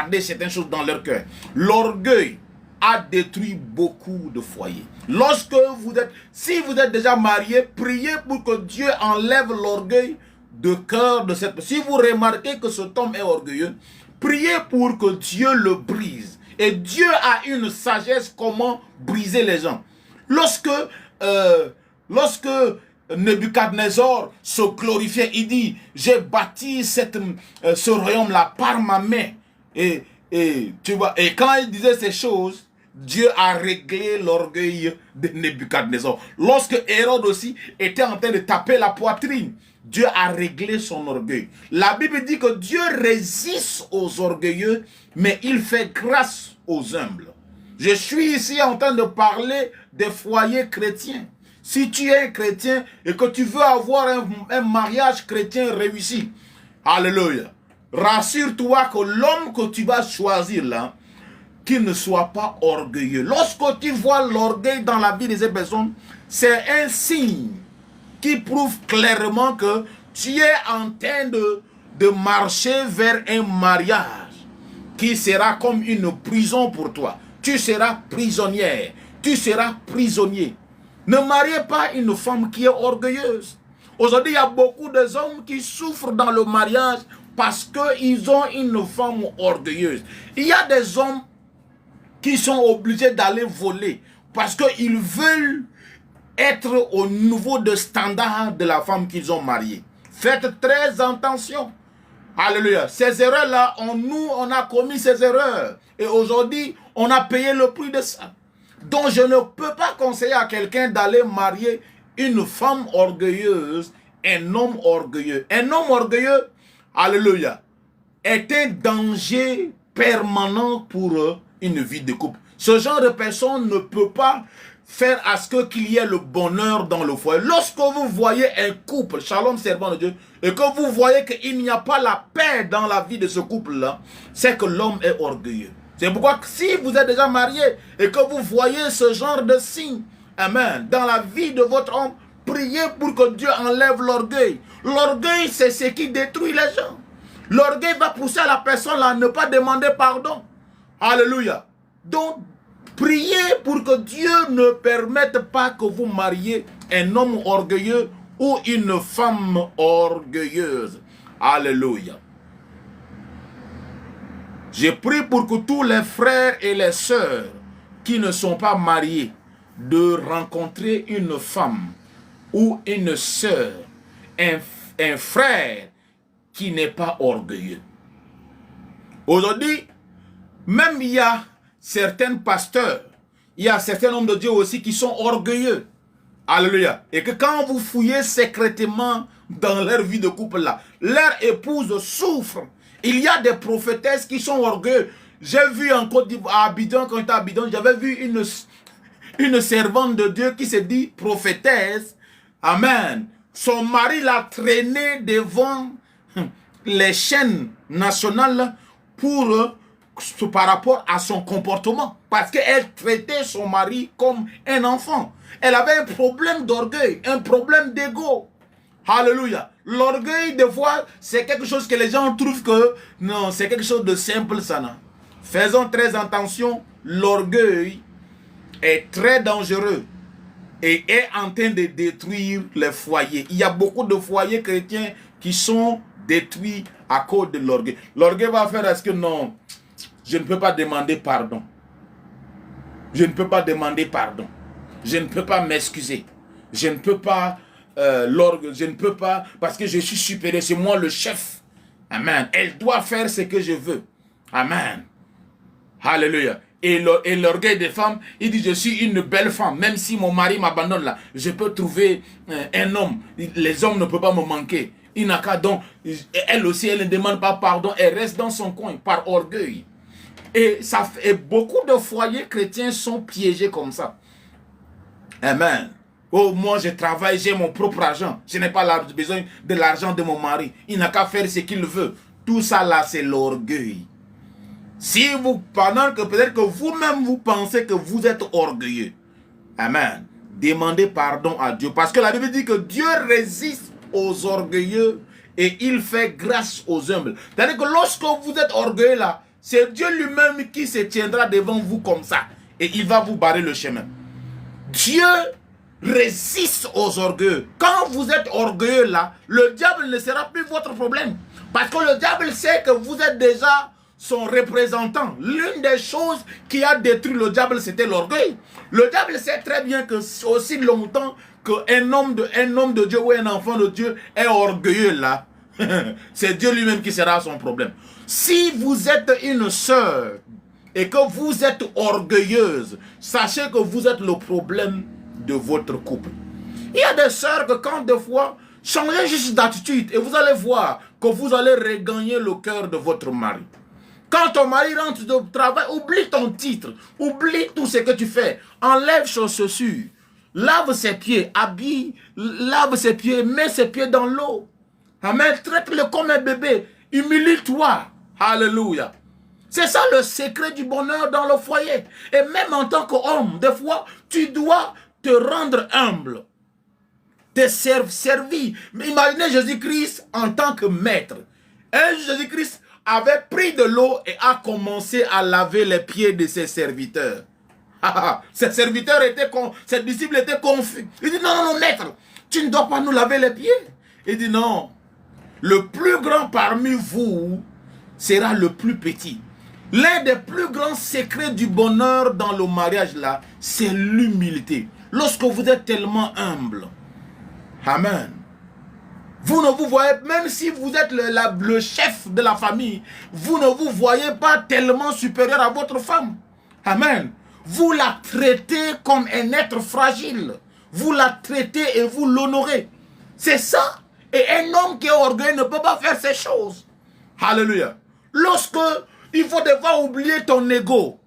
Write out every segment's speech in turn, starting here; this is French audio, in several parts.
garder certaines choses dans leur cœur. L'orgueil a détruit beaucoup de foyers. Si vous êtes déjà marié, priez pour que Dieu enlève l'orgueil de cœur de cette personne. Si vous remarquez que cet homme est orgueilleux, priez pour que Dieu le brise. Et Dieu a une sagesse comment briser les gens. Lorsque Nebuchadnezzar se glorifiait, il dit, j'ai bâti ce royaume-là par ma main. Et tu vois, et quand il disait ces choses, Dieu a réglé l'orgueil de Nebuchadnezzar. Lorsque Hérode aussi était en train de taper la poitrine, Dieu a réglé son orgueil. La Bible dit que Dieu résiste aux orgueilleux, mais il fait grâce aux humbles. Je suis ici en train de parler des foyers chrétiens. Si tu es un chrétien et que tu veux avoir un mariage chrétien réussi, alléluia, rassure-toi que l'homme que tu vas choisir là, qu'il ne soit pas orgueilleux. Lorsque tu vois l'orgueil dans la vie de ces personnes, c'est un signe qui prouve clairement que tu es en train de marcher vers un mariage qui sera comme une prison pour toi. Tu seras prisonnière, tu seras prisonnier. Ne mariez pas une femme qui est orgueilleuse. Aujourd'hui, il y a beaucoup d'hommes qui souffrent dans le mariage parce qu'ils ont une femme orgueilleuse. Il y a des hommes qui sont obligés d'aller voler parce qu'ils veulent être au niveau de standard de la femme qu'ils ont mariée. Faites très attention. Alléluia. Ces erreurs-là, on a commis ces erreurs. Et aujourd'hui, on a payé le prix de ça. Donc, je ne peux pas conseiller à quelqu'un d'aller marier une femme orgueilleuse, un homme orgueilleux. Un homme orgueilleux, alléluia, est un danger permanent pour une vie de couple. Ce genre de personne ne peut pas faire à ce qu'il y ait le bonheur dans le foyer. Lorsque vous voyez un couple, shalom servant de Dieu, et que vous voyez qu'il n'y a pas la paix dans la vie de ce couple-là, c'est que l'homme est orgueilleux. C'est pourquoi si vous êtes déjà marié et que vous voyez ce genre de signe, amen, dans la vie de votre homme, priez pour que Dieu enlève l'orgueil. L'orgueil, c'est ce qui détruit les gens. L'orgueil va pousser à la personne à ne pas demander pardon. Alléluia. Donc, priez pour que Dieu ne permette pas que vous mariez un homme orgueilleux ou une femme orgueilleuse. Alléluia. Je prie pour que tous les frères et les sœurs qui ne sont pas mariés de rencontrer une femme ou une sœur, un frère qui n'est pas orgueilleux. Aujourd'hui, même il y a certains pasteurs, il y a certains hommes de Dieu aussi qui sont orgueilleux. Alléluia. Et que quand vous fouillez secrètement dans leur vie de couple là, leur épouse souffre. Il y a des prophétesses qui sont orgueilleuses. J'ai vu en Côte d'Ivoire, à Abidjan, quand j'étais à Abidjan, j'avais vu une servante de Dieu qui se dit prophétesse. Amen. Son mari l'a traînée devant les chaînes nationales par rapport à son comportement. Parce qu'elle traitait son mari comme un enfant. Elle avait un problème d'orgueil, un problème d'ego. Alléluia. L'orgueil, des fois, c'est quelque chose que les gens trouvent que non, c'est quelque chose de simple, ça. Non. Faisons très attention. L'orgueil est très dangereux et est en train de détruire les foyers. Il y a beaucoup de foyers chrétiens qui sont détruits à cause de l'orgueil. L'orgueil va faire à ce que non, je ne peux pas demander pardon. Je ne peux pas demander pardon. Je ne peux pas m'excuser. Je ne peux pas... l'orgue, je ne peux pas parce que je suis supérieur, c'est moi le chef. Amen. Elle doit faire ce que je veux. Amen. Alléluia. Et l'orgueil des femmes, il dit je suis une belle femme, même si mon mari m'abandonne là, je peux trouver un homme. Les hommes ne peuvent pas me manquer. Il n'a qu'à donc, elle aussi, elle ne demande pas pardon, elle reste dans son coin par orgueil. Et beaucoup de foyers chrétiens sont piégés comme ça. Amen. Oh, moi je travaille, j'ai mon propre argent. Je n'ai pas besoin de l'argent de mon mari. Il n'a qu'à faire ce qu'il veut. Tout ça là, c'est l'orgueil. Si vous, pendant que peut-être que vous-même vous pensez que vous êtes orgueilleux. Amen. Demandez pardon à Dieu. Parce que la Bible dit que Dieu résiste aux orgueilleux et il fait grâce aux humbles. C'est-à-dire que lorsque vous êtes orgueilleux là, c'est Dieu lui-même qui se tiendra devant vous comme ça. Et il va vous barrer le chemin. Dieu résiste aux orgueilleux. Quand vous êtes orgueilleux là, le diable ne sera plus votre problème. Parce que le diable sait que vous êtes déjà son représentant. L'une des choses qui a détruit le diable, c'était l'orgueil. Le diable sait très bien que aussi longtemps qu'un homme de Dieu ou un enfant de Dieu est orgueilleux là, c'est Dieu lui-même qui sera son problème. Si vous êtes une sœur et que vous êtes orgueilleuse, sachez que vous êtes le problème de votre couple. Il y a des sœurs que quand des fois, changez juste d'attitude et vous allez voir que vous allez regagner le cœur de votre mari. Quand ton mari rentre de travail, oublie ton titre, oublie tout ce que tu fais, enlève ses chaussures, lave ses pieds, habille, lave ses pieds, mets ses pieds dans l'eau. Amen, traite-le comme un bébé, humilie-toi. Alléluia. C'est ça le secret du bonheur dans le foyer. Et même en tant qu'homme, des fois, tu dois te rendre humble, te servir. Imaginez Jésus-Christ en tant que maître. Et Jésus-Christ avait pris de l'eau et a commencé à laver les pieds de ses serviteurs. Ses serviteurs ses disciples étaient confus. Il dit non, maître, tu ne dois pas nous laver les pieds. Il dit non, le plus grand parmi vous sera le plus petit. L'un des plus grands secrets du bonheur dans le mariage là, c'est l'humilité. Lorsque vous êtes tellement humble, amen. Vous ne vous voyez, même si vous êtes le chef de la famille, vous ne vous voyez pas tellement supérieur à votre femme. Amen. Vous la traitez comme un être fragile. Vous la traitez et vous l'honorez. C'est ça. Et un homme qui est orgueilleux ne peut pas faire ces choses. Alléluia. Lorsque il faut devoir oublier ton ego.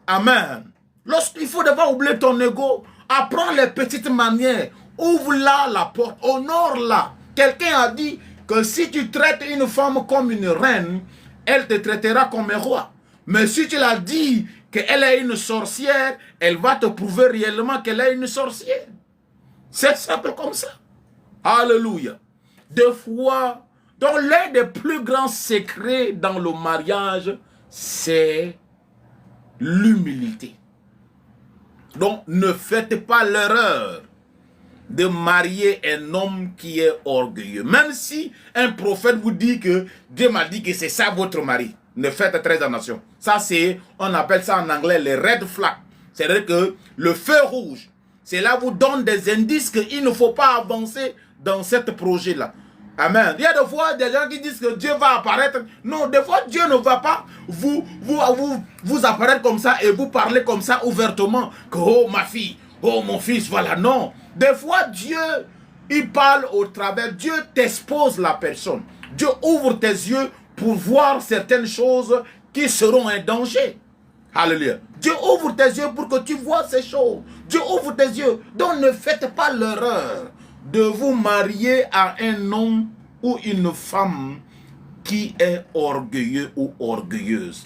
Amen. Lorsqu'il faut devoir oublier ton ego, apprends les petites manières. Ouvre-la la porte, honore-la. Quelqu'un a dit que si tu traites une femme comme une reine, elle te traitera comme un roi. Mais si tu l'as dit qu'elle est une sorcière, elle va te prouver réellement qu'elle est une sorcière. C'est simple comme ça. Alléluia. Des fois, donc l'un des plus grands secrets dans le mariage, c'est l'humilité. Donc ne faites pas l'erreur de marier un homme qui est orgueilleux. Même si un prophète vous dit que Dieu m'a dit que c'est ça votre mari, ne faites très attention. Ça c'est, on appelle ça en anglais les red flags. C'est-à-dire que le feu rouge, c'est là vous donne des indices qu'il ne faut pas avancer dans ce projet-là. Amen. Il y a des fois des gens qui disent que Dieu va apparaître. Non, des fois Dieu ne va pas vous apparaître comme ça et vous parler comme ça ouvertement. Que oh ma fille, oh mon fils, voilà. Non. Des fois Dieu, il parle au travers. Dieu t'expose la personne. Dieu ouvre tes yeux pour voir certaines choses qui seront un danger. Alléluia. Dieu ouvre tes yeux pour que tu vois ces choses. Dieu ouvre tes yeux. Donc ne faites pas l'erreur de vous marier à un homme ou une femme qui est orgueilleux ou orgueilleuse.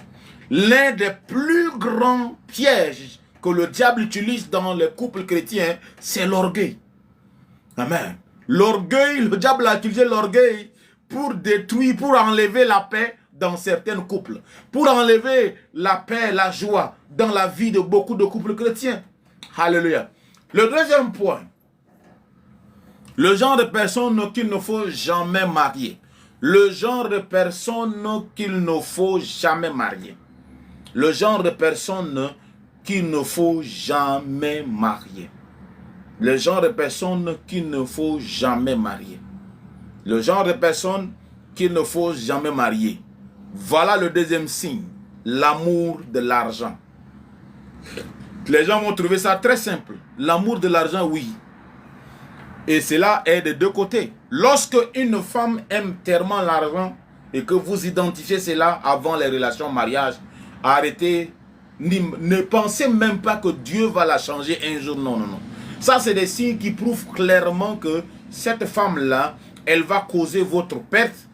L'un des plus grands pièges que le diable utilise dans les couples chrétiens, c'est l'orgueil. Amen. L'orgueil, le diable a utilisé l'orgueil pour détruire, pour enlever la paix dans certains couples, pour enlever la paix, la joie dans la vie de beaucoup de couples chrétiens. Alléluia. Le deuxième point, le genre de personnes qu'il ne faut jamais marier. Le genre de personnes qu'il ne faut jamais marier. Le genre de personnes qu'il ne faut jamais marier. Le genre de personnes qu'il ne faut jamais marier. Le genre de personnes qu'il ne faut jamais marier. Voilà le deuxième signe. L'amour de l'argent. Les gens vont trouver ça très simple. L'amour de l'argent, oui. Et cela est de deux côtés. Lorsque une femme aime tellement l'argent et que vous identifiez cela avant les relations mariage, arrêtez. Ne pensez même pas que Dieu va la changer un jour. Non, non, non. Ça, c'est des signes qui prouvent clairement que cette femme-là, elle va causer votre perte